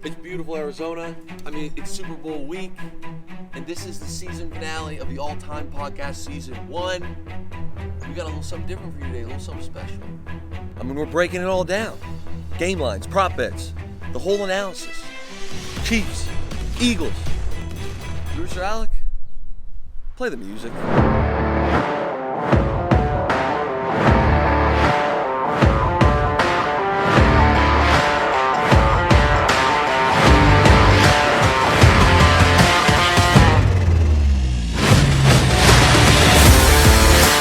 It's beautiful Arizona. I mean, it's Super Bowl week, and this is the season finale of the all-time podcast season 1. We got a little something different for you today, a little something special. I mean, we're breaking it all down. Game lines, prop bets, the whole analysis. Chiefs, Eagles. Producer Alec, play the music.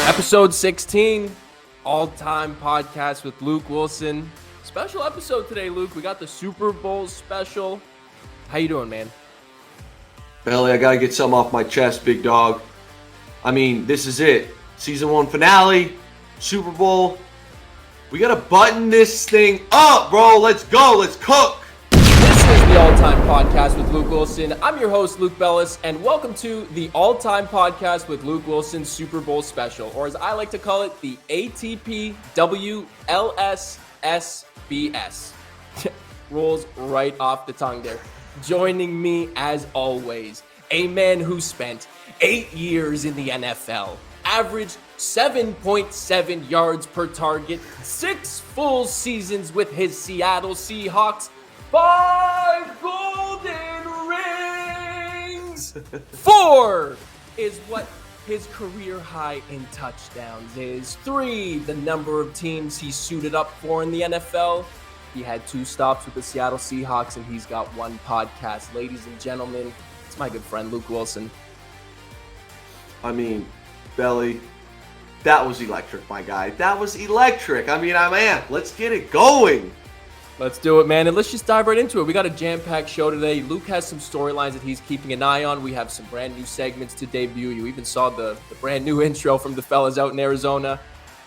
Episode 16, all-time podcast with Luke Wilson. Special episode today, Luke. We got the Super Bowl special. How you doing, man? Belly, I gotta get something off my chest, big dog. I mean, this is it. Season 1 finale, Super Bowl. We gotta button this thing up, bro. Let's go. Let's cook. This is the all-time podcast with Luke Wilson. I'm your host, Luke Bellis, and welcome to the all-time podcast with Luke Wilson Super Bowl special, or as I like to call it, the ATP WLSSBS. Rolls right off the tongue there. Joining me, as always, a man who spent 8 years in the NFL, averaged 7.7 yards per target, 6 full seasons with his Seattle Seahawks, 5 golden rings. 4 is what his career high in touchdowns is. 3, the number of teams he suited up for in the NFL. He had 2 stops with the Seattle Seahawks, and he's got 1 podcast. Ladies and gentlemen, it's my good friend Luke Wilson. I mean, Belly, that was electric, my guy. That was electric. I mean, I'm amped. Let's get it going. Let's do it, man. And let's just dive right into it. We got a jam-packed show today. Luke has some storylines that he's keeping an eye on. We have some brand new segments to debut. You even saw the brand new intro from the fellas out in Arizona.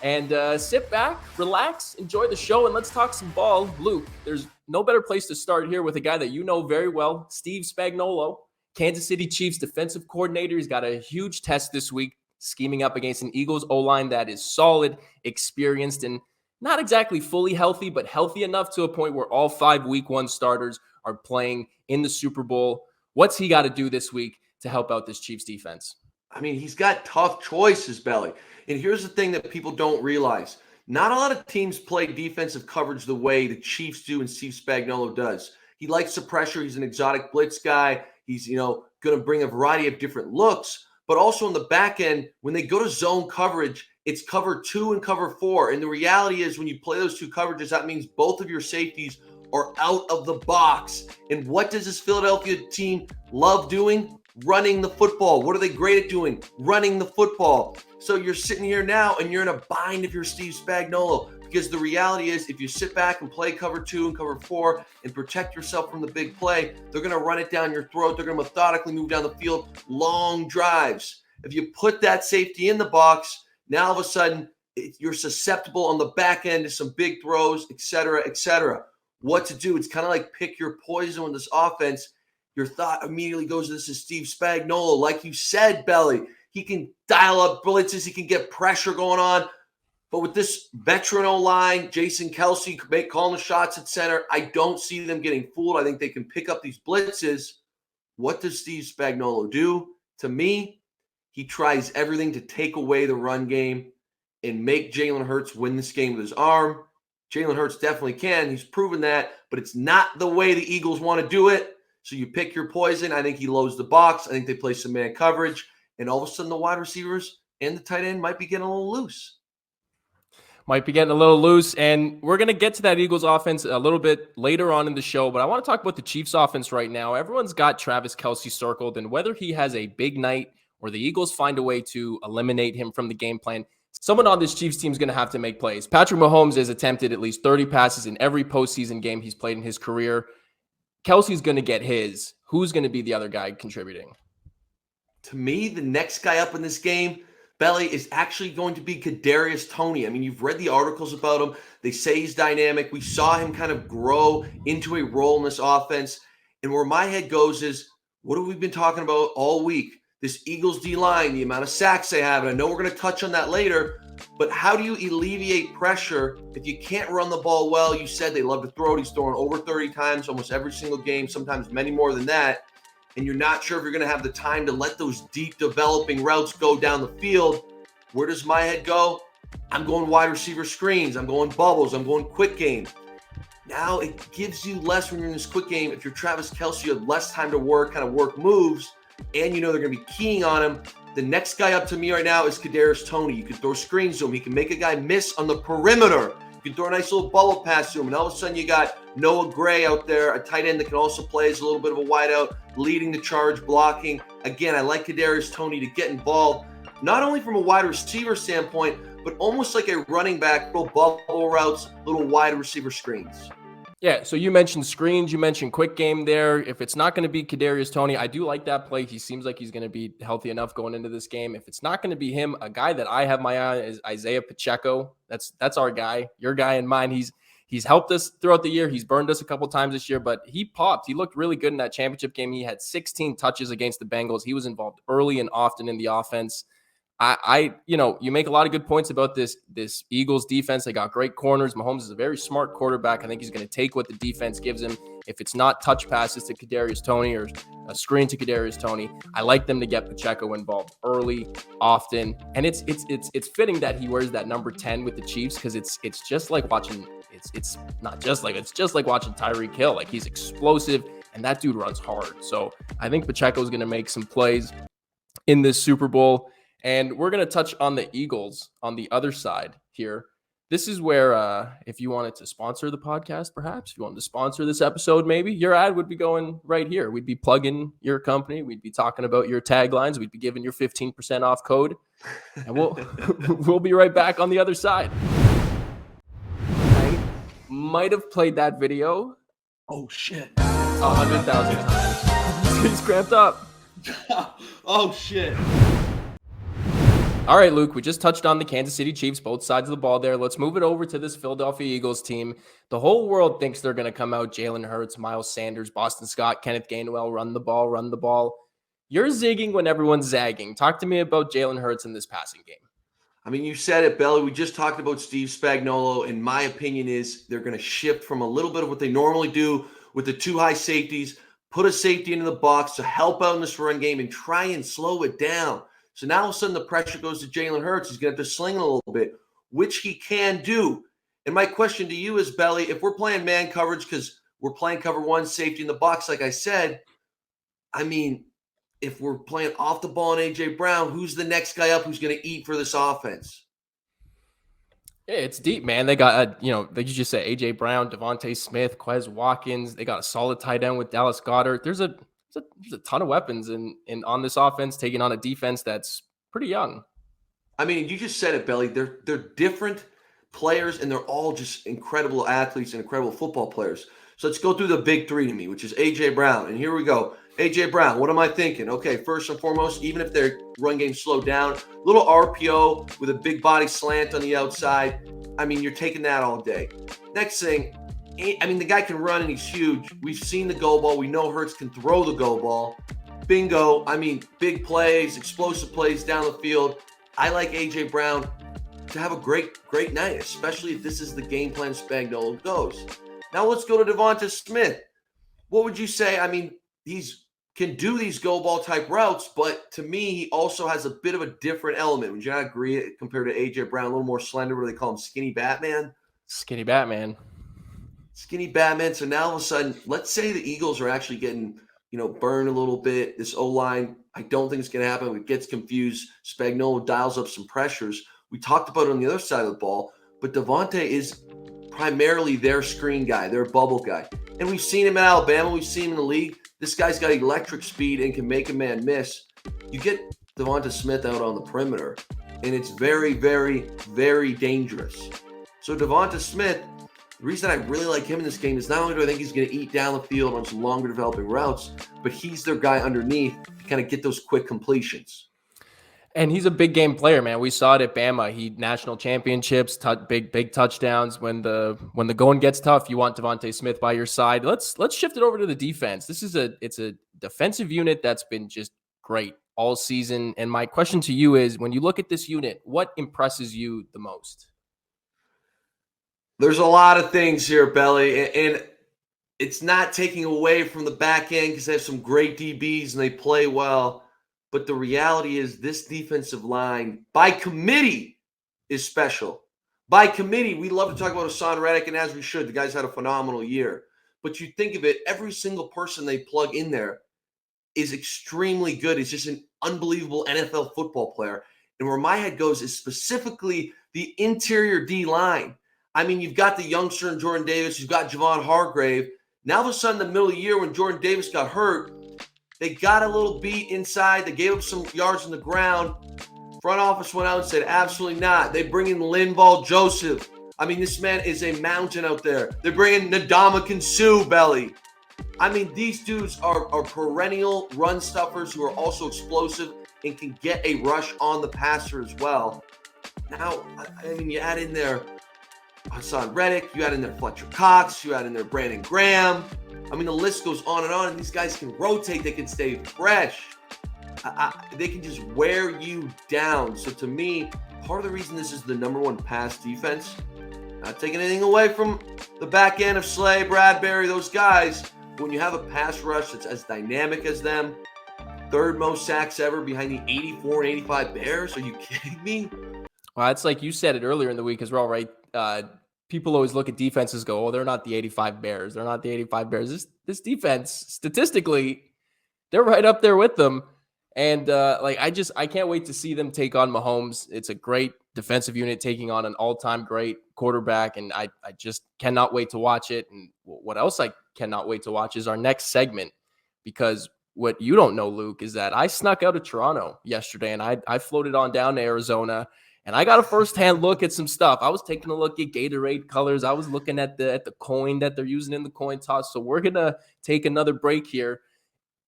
And sit back, relax, enjoy the show, and let's talk some ball. Luke, there's no better place to start here with a guy that you know very well, Steve Spagnuolo, Kansas City Chiefs defensive coordinator. He's got a huge test this week, scheming up against an Eagles O-line that is solid, experienced, and not exactly fully healthy, but healthy enough to a point where all 5 week 1 starters are playing in the Super Bowl. What's he got to do this week to help out this Chiefs defense? I mean, he's got tough choices, Belly. And here's the thing that people don't realize. Not a lot of teams play defensive coverage the way the Chiefs do and Steve Spagnuolo does. He likes the pressure. He's an exotic blitz guy. He's, going to bring a variety of different looks. But also in the back end, when they go to zone coverage, it's cover 2 and cover 4. And the reality is when you play those 2 coverages, that means both of your safeties are out of the box. And what does this Philadelphia team love doing? Running the football. What are they great at doing? Running the football. So you're sitting here now and you're in a bind if you're Steve Spagnuolo, because the reality is if you sit back and play cover 2 and cover 4 and protect yourself from the big play, they're going to run it down your throat. They're going to methodically move down the field, long drives. If you put that safety in the box, now all of a sudden you're susceptible on the back end to some big throws, et cetera, et cetera. What to do? It's kind of like pick your poison with this offense. Your thought immediately goes to this is Steve Spagnuolo. Like you said, Belly, he can dial up blitzes. He can get pressure going on. But with this veteran O-line, Jason Kelce calling the shots at center, I don't see them getting fooled. I think they can pick up these blitzes. What does Steve Spagnuolo do? To me, he tries everything to take away the run game and make Jalen Hurts win this game with his arm. Jalen Hurts definitely can. He's proven that. But it's not the way the Eagles want to do it. So you pick your poison. I think he loads the box. I think they play some man coverage. And all of a sudden, the wide receivers and the tight end might be getting a little loose. Might be getting a little loose. And we're going to get to that Eagles offense a little bit later on in the show. But I want to talk about the Chiefs offense right now. Everyone's got Travis Kelce circled. And whether he has a big night or the Eagles find a way to eliminate him from the game plan, someone on this Chiefs team is going to have to make plays. Patrick Mahomes has attempted at least 30 passes in every postseason game he's played in his career. Kelce's going to get his. Who's going to be the other guy contributing? To me, the next guy up in this game, Belly, is actually going to be Kadarius Toney. I mean, you've read the articles about him. They say he's dynamic. We saw him kind of grow into a role in this offense. And where my head goes is, what have we been talking about all week? this Eagles D-line, the amount of sacks they have, and I know we're going to touch on that later, but how do you alleviate pressure if you can't run the ball well? You said they love to throw it. He's throwing over 30 times almost every single game, sometimes many more than that, and you're not sure if you're going to have the time to let those deep developing routes go down the field. Where does my head go? I'm going wide receiver screens. I'm going bubbles. I'm going quick game. Now it gives you less when you're in this quick game. If you're Travis Kelce, you have less time to work moves, and you know they're going to be keying on him. The next guy up to me right now is Kadarius Toney. You can throw screens to him. He can make a guy miss on the perimeter. You can throw a nice little bubble pass to him, and all of a sudden you got Noah Gray out there, a tight end that can also play as a little bit of a wideout, leading the charge, blocking. Again, I like Kadarius Toney to get involved, not only from a wide receiver standpoint, but almost like a running back, little bubble routes, little wide receiver screens. Yeah, so you mentioned screens, you mentioned quick game there. If it's not going to be Kadarius Toney, I do like that play. He seems like he's going to be healthy enough going into this game. If it's not going to be him, a guy that I have my eye on is Isaiah Pacheco. That's our guy, your guy and mine. He's helped us throughout the year. He's burned us a couple times this year, but he popped. He looked really good in that championship game. He had 16 touches against the Bengals. He was involved early and often in the offense. You make a lot of good points about this Eagles defense. They got great corners. Mahomes is a very smart quarterback. I think he's going to take what the defense gives him. If it's not touch passes to Kadarius Toney or a screen to Kadarius Toney, I like them to get Pacheco involved early, often. And it's fitting that he wears that number 10 with the Chiefs, because it's just like watching. It's just like watching Tyreek Hill. Like, he's explosive and that dude runs hard. So I think Pacheco is going to make some plays in this Super Bowl. And we're going to touch on the Eagles on the other side here. This is where, if you wanted to sponsor the podcast, perhaps, if you wanted to sponsor this episode, maybe your ad would be going right here. We'd be plugging your company. We'd be talking about your taglines. We'd be giving your 15% off code. And we'll be right back on the other side. I might have played that video. Oh, shit. 100,000 times. He's cramped up. Oh, shit. All right, Luke, we just touched on the Kansas City Chiefs, both sides of the ball there. Let's move it over to this Philadelphia Eagles team. The whole world thinks they're going to come out Jalen Hurts, Miles Sanders, Boston Scott, Kenneth Gainwell, run the ball. You're zigging when everyone's zagging. Talk to me about Jalen Hurts in this passing game. I mean, you said it, Belly. We just talked about Steve Spagnuolo, and my opinion is they're going to shift from a little bit of what they normally do with the two high safeties, put a safety into the box to help out in this run game and try and slow it down. So now all of a sudden the pressure goes to Jalen Hurts. He's going to have to sling it a little bit, which he can do. And my question to you is, Belly, if we're playing man coverage because we're playing cover one safety in the box, like I said, I mean, if we're playing off the ball on A.J. Brown, who's the next guy up who's going to eat for this offense? Yeah, it's deep, man. They got, like you just said, A.J. Brown, Devontae Smith, Quez Watkins. They got a solid tight end with Dallas Goedert. There's a ton of weapons in on this offense, taking on a defense that's pretty young. I mean, you just said it, Belly. They're different players, and they're all just incredible athletes and incredible football players. So let's go through the big three to me, which is A.J. Brown. And here we go. A.J. Brown, what am I thinking? Okay, first and foremost, even if their run game slowed down, little RPO with a big body slant on the outside. I mean, you're taking that all day. Next thing, I mean, the guy can run and he's huge. We've seen the go ball. We know Hurts can throw the go ball. Bingo. I mean, big plays, explosive plays down the field. I like A.J. Brown to have a great night, especially if this is the game plan Spagnuolo goes. Now let's go to Devonta Smith. What would you say? I mean, he's can do these go ball type routes, but to me, he also has a bit of a different element. Would you not agree compared to A.J. Brown, a little more slender, where they call him Skinny Batman? Skinny Batman. Skinny Batman. So now all of a sudden, let's say the Eagles are actually getting, burned a little bit. This O-line, I don't think it's going to happen. It gets confused. Spagnuolo dials up some pressures. We talked about it on the other side of the ball, but Devontae is primarily their screen guy, their bubble guy. And we've seen him in Alabama. We've seen him in the league. This guy's got electric speed and can make a man miss. You get Devonta Smith out on the perimeter, and it's very, very, very dangerous. So Devonta Smith, the reason I really like him in this game is not only do I think he's going to eat down the field on some longer developing routes, but he's their guy underneath to kind of get those quick completions. And he's a big game player, man. We saw it at Bama. He national championships, big touchdowns. When the going gets tough, you want Devontae Smith by your side. Let's shift it over to the defense. It's a defensive unit that's been just great all season. And my question to you is, when you look at this unit, what impresses you the most? There's a lot of things here, Belly, and it's not taking away from the back end because they have some great DBs and they play well. But the reality is this defensive line, by committee, is special. By committee, we love to talk about Haason Reddick, and as we should. The guy's had a phenomenal year. But you think of it, every single person they plug in there is extremely good. He's just an unbelievable NFL football player. And where my head goes is specifically the interior D-line. I mean, you've got the youngster in Jordan Davis. You've got Javon Hargrave. Now, all of a sudden, in the middle of the year when Jordan Davis got hurt, they got a little beat inside. They gave up some yards on the ground. Front office went out and said, absolutely not. They bring in Linval Joseph. I mean, this man is a mountain out there. They're bringing Ndamukong Suh, Belly. I mean, these dudes are perennial run stuffers who are also explosive and can get a rush on the passer as well. Now, I mean, you add in there Haason Reddick, you add in there Fletcher Cox, you add in there Brandon Graham. I mean, the list goes on, and these guys can rotate. They can stay fresh. They can just wear you down. So to me, part of the reason this is the number one pass defense, not taking anything away from the back end of Slay, Bradbury, those guys, when you have a pass rush that's as dynamic as them, third most sacks ever behind the 84 and 85 Bears. Are you kidding me? Well, it's like you said it earlier in the week as well, right? People always look at defenses, go, oh, they're not the 85 Bears. They're not the 85 Bears. This defense, statistically, they're right up there with them. And I can't wait to see them take on Mahomes. It's a great defensive unit taking on an all-time great quarterback, and I just cannot wait to watch it. And what else I cannot wait to watch is our next segment, because what you don't know, Luke, is that I snuck out of Toronto yesterday, and I floated on down to Arizona, and I got a firsthand look at some stuff. I was taking a look at Gatorade colors. I was looking at the coin that they're using in the coin toss. So we're gonna take another break here.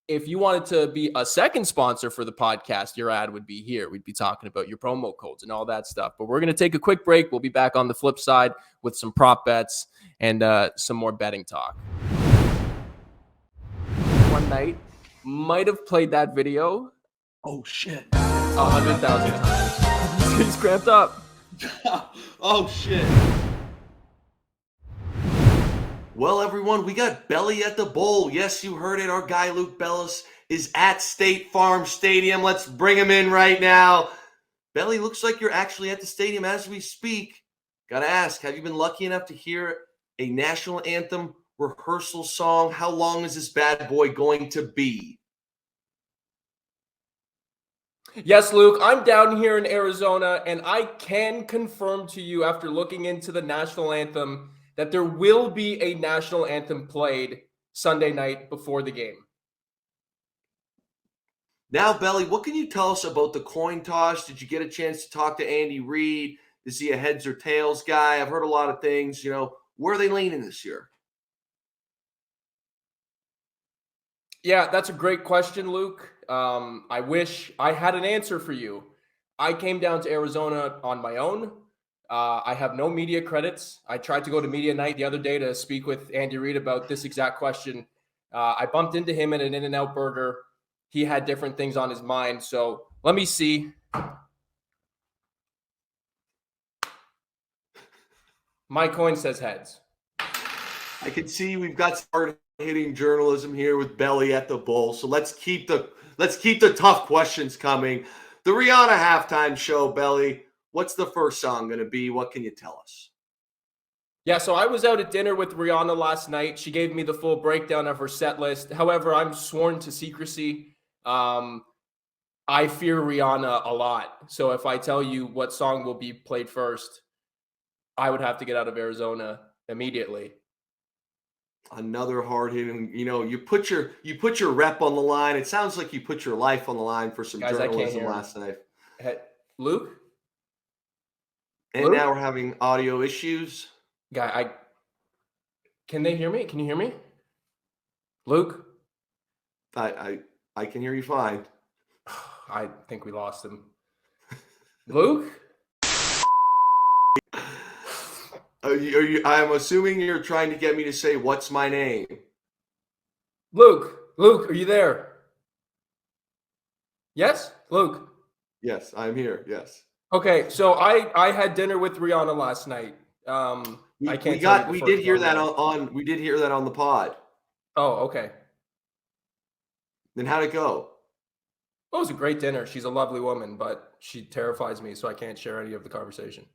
If you wanted to be a second sponsor for the podcast, your ad would be here. We'd be talking about your promo codes and all that stuff. But we're going to take a quick break. We'll be back on the flip side with some prop bets and some more betting talk. One night, might have played that video. Oh, shit. 100,000 times. He's cramped up. Oh, shit. Well, everyone, we got Belly at the Bowl. Yes, you heard it. Our guy, Luke Bellis, is at State Farm Stadium. Let's bring him in right now. Belly, looks like you're actually at the stadium as we speak. Got to ask, have you been lucky enough to hear a national anthem rehearsal song? How long is this bad boy going to be? Yes, Luke, I'm down here in Arizona, and I can confirm to you after looking into the national anthem that there will be a national anthem played Sunday night before the game. Now, Belly, what can you tell us about the coin toss? Did you get a chance to talk to Andy Reid? Is he a heads or tails guy? I've heard a lot of things. Where are they leaning this year? Yeah, that's a great question, Luke. I wish I had an answer for you. I came down to Arizona on my own. I have no media credits. I tried to go to media night the other day to speak with Andy Reid about this exact question. I bumped into him at an In-N-Out Burger. He had different things on his mind. So let me see. My coin says heads. I can see we've got some hard-hitting journalism here with Belly at the Bowl. So let's keep the tough questions coming. The Rihanna halftime show, Belly. What's the first song going to be? What can you tell us? Yeah, so I was out at dinner with Rihanna last night. She gave me the full breakdown of her set list. However, I'm sworn to secrecy. I fear Rihanna a lot. So if I tell you what song will be played first, I would have to get out of Arizona immediately. Another hard hitting, you put your rep on the line. It sounds like you put your life on the line for some journalism last night. Hey, Luke? And Luke? Now we're having audio issues. Guy, can they hear me? Can you hear me? Luke? I can hear you fine. I think we lost him. Luke? I'm assuming you're trying to get me to say, what's my name? Luke, are you there? Yes, Luke. Yes, I'm here. Yes. Okay, so I had dinner with Rihanna last night. I can't tell you the We first did hear one that though. we did hear that on the pod. Oh, okay. Then how'd it go? Well, it was a great dinner. She's a lovely woman, but she terrifies me, so I can't share any of the conversation.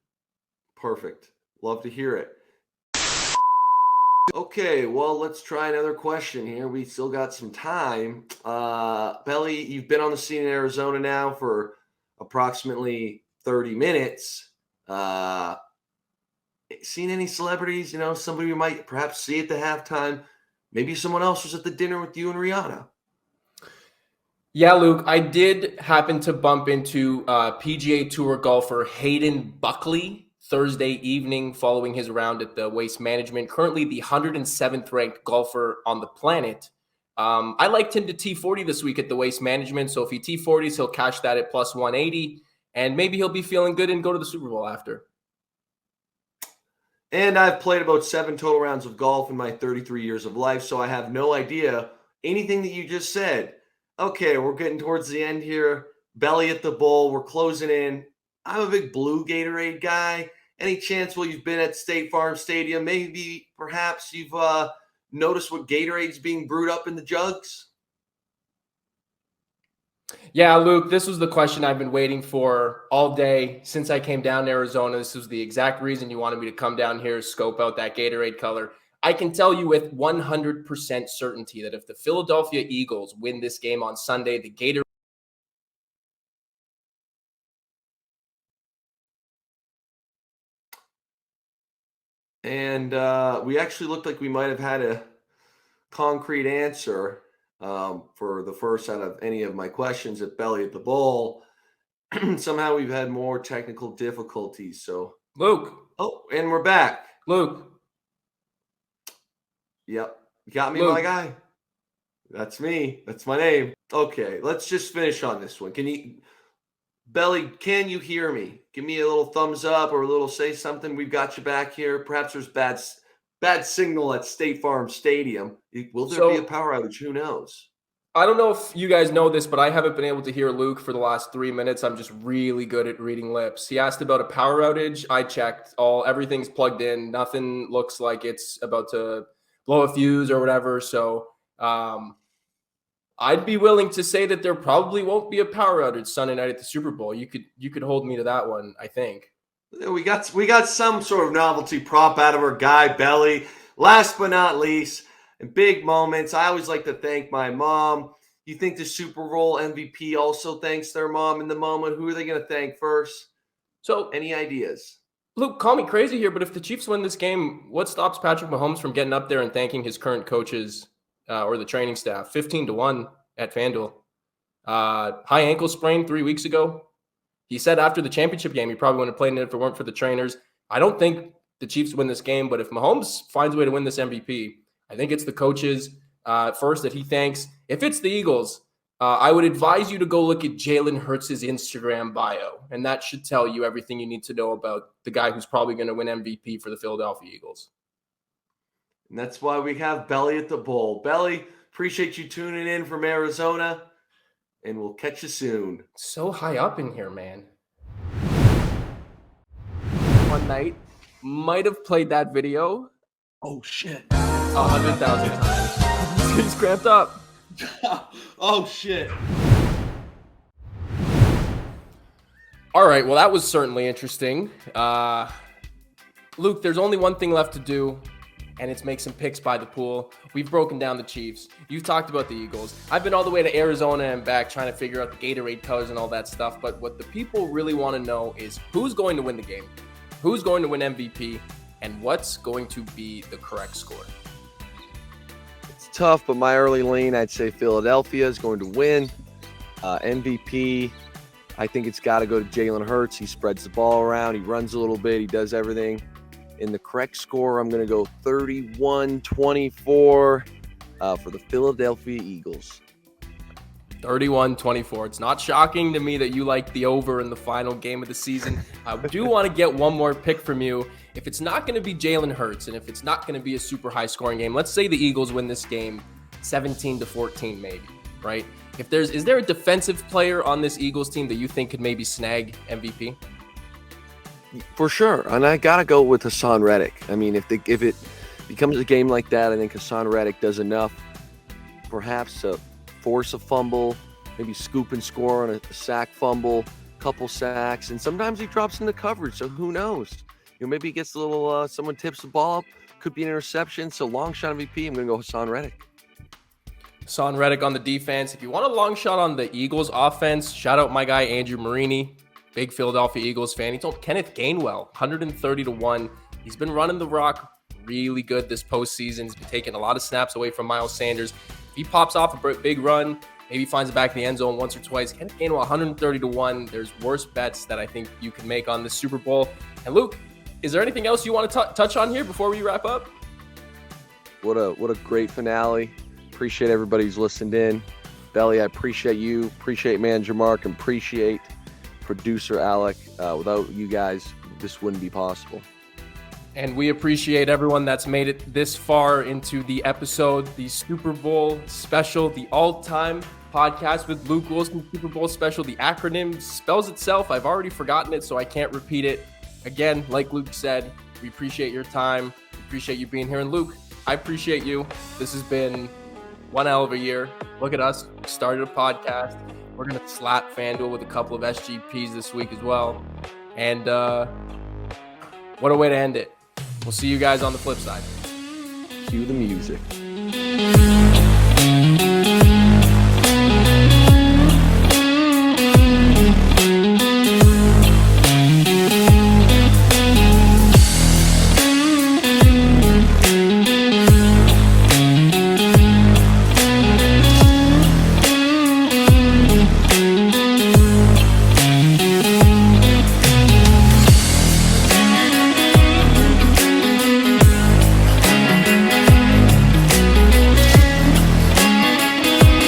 Perfect. Love to hear it. Okay, well, let's try another question here. We still got some time. Belly, you've been on the scene in Arizona now for approximately 30 minutes. Seen any celebrities? Somebody we might perhaps see at the halftime. Maybe someone else was at the dinner with you and Rihanna. Yeah, Luke, I did happen to bump into PGA Tour golfer Hayden Buckley Thursday evening following his round at the Waste Management, currently the 107th ranked golfer on the planet. I liked him to T40 this week at the Waste Management, so if he T40s, he'll cash that at plus 180, and maybe he'll be feeling good and go to the Super Bowl after. And I've played about 7 total rounds of golf in my 33 years of life, so I have no idea anything that you just said. Okay, we're getting towards the end here. Belly at the bowl. We're closing in. I'm a big blue Gatorade guy. Any chance while you've been at State Farm Stadium, maybe perhaps you've noticed what Gatorade's being brewed up in the jugs? Yeah, Luke, this was the question I've been waiting for all day since I came down to Arizona. This was the exact reason you wanted me to come down here, scope out that Gatorade color. I can tell you with 100% certainty that if the Philadelphia Eagles win this game on Sunday, the Gatorade. And we actually looked like we might have had a concrete answer for the first out of any of my questions at Belly at the Bowl. Somehow we've had more technical difficulties. So, Luke, and we're back. Luke, Yep. Got me, Luke. my guy. That's me. That's my name. Okay, let's just finish on this one. Belly, can you hear me? Give me a little thumbs up or a little say something. We've got you back here. Perhaps there's bad signal at State Farm Stadium. Will there be a power outage? Who knows? I don't know if you guys know this, but I haven't been able to hear Luke for the last 3 minutes. I'm just really good at reading lips. He asked about a power outage. I checked. Everything's plugged in. Nothing looks like it's about to blow a fuse or whatever. So I'd be willing to say that there probably won't be a power outage Sunday night at the Super Bowl. You could hold me to that one, I think. We got some sort of novelty prop out of our guy Belly. Last but not least, in big moments, I always like to thank my mom. You think the Super Bowl MVP also thanks their mom in the moment? Who are they going to thank first? So, any ideas? Luke, call me crazy here, but if the Chiefs win this game, what stops Patrick Mahomes from getting up there and thanking his current coaches or the training staff? 15-1 at FanDuel. High ankle sprain 3 weeks ago. He said after the championship game, he probably wouldn't have played in it if it weren't for the trainers. I don't think the Chiefs win this game, but if Mahomes finds a way to win this MVP, I think it's the coaches first that he thanks. If it's the Eagles, I would advise you to go look at Jalen Hurts' Instagram bio, and that should tell you everything you need to know about the guy who's probably going to win MVP for the Philadelphia Eagles. And that's why we have Belly at the Bowl. Belly, appreciate you tuning in from Arizona, and we'll catch you soon. So high up in here, man. One night, might have played that video. Oh, shit. 100,000 times. He's cramped up. Oh, shit. All right, well, that was certainly interesting. Luke, there's only one thing left to do, and it's make some picks by the pool. We've broken down the Chiefs. You've talked about the Eagles. I've been all the way to Arizona and back trying to figure out the Gatorade colors and all that stuff. But what the people really want to know is who's going to win the game, who's going to win MVP, and what's going to be the correct score. It's tough, but my early lean, I'd say Philadelphia is going to win. MVP, I think it's got to go to Jalen Hurts. He spreads the ball around. He runs a little bit. He does everything. In the correct score, I'm going to go 31-24 for the Philadelphia Eagles. 31-24. It's not shocking to me that you like the over in the final game of the season. I do want to get one more pick from you. If it's not going to be Jalen Hurts and if it's not going to be a super high scoring game, let's say the Eagles win this game 17-14 maybe. right? Is there a defensive player on this Eagles team that you think could maybe snag MVP? For sure. And I got to go with Hassan Reddick. I mean, if it becomes a game like that, I think Hassan Reddick does enough perhaps to force a fumble, maybe scoop and score on a sack fumble, couple sacks, and sometimes he drops into coverage, so who knows? Maybe he gets a little, someone tips the ball up, could be an interception, so long shot MVP, I'm going to go Hassan Reddick. Hassan Reddick on the defense. If you want a long shot on the Eagles offense, shout out my guy Andrew Marini, big Philadelphia Eagles fan. He told Kenneth Gainwell, 130-1. He's been running the rock really good this postseason. He's been taking a lot of snaps away from Miles Sanders. If he pops off a big run, maybe finds it back in the end zone once or twice, Kenneth Gainwell, 130-1. There's worse bets that I think you can make on this Super Bowl. And Luke, is there anything else you want to touch on here before we wrap up? What a great finale. Appreciate everybody who's listened in. Belly, I appreciate you. Appreciate Manager Mark and appreciate producer Alec. Without you guys, this wouldn't be possible. And we appreciate everyone that's made it this far into the episode, the Super Bowl special, the all-time podcast with Luke Wilson, Super Bowl special. The acronym spells itself. I've already forgotten it, so I can't repeat it. Again, like Luke said, we appreciate your time. We appreciate you being here. And Luke, I appreciate you. This has been one hell of a year. Look at us. We started a podcast. We're going to slap FanDuel with a couple of SGPs this week as well. And what a way to end it. We'll see you guys on the flip side. Cue the music.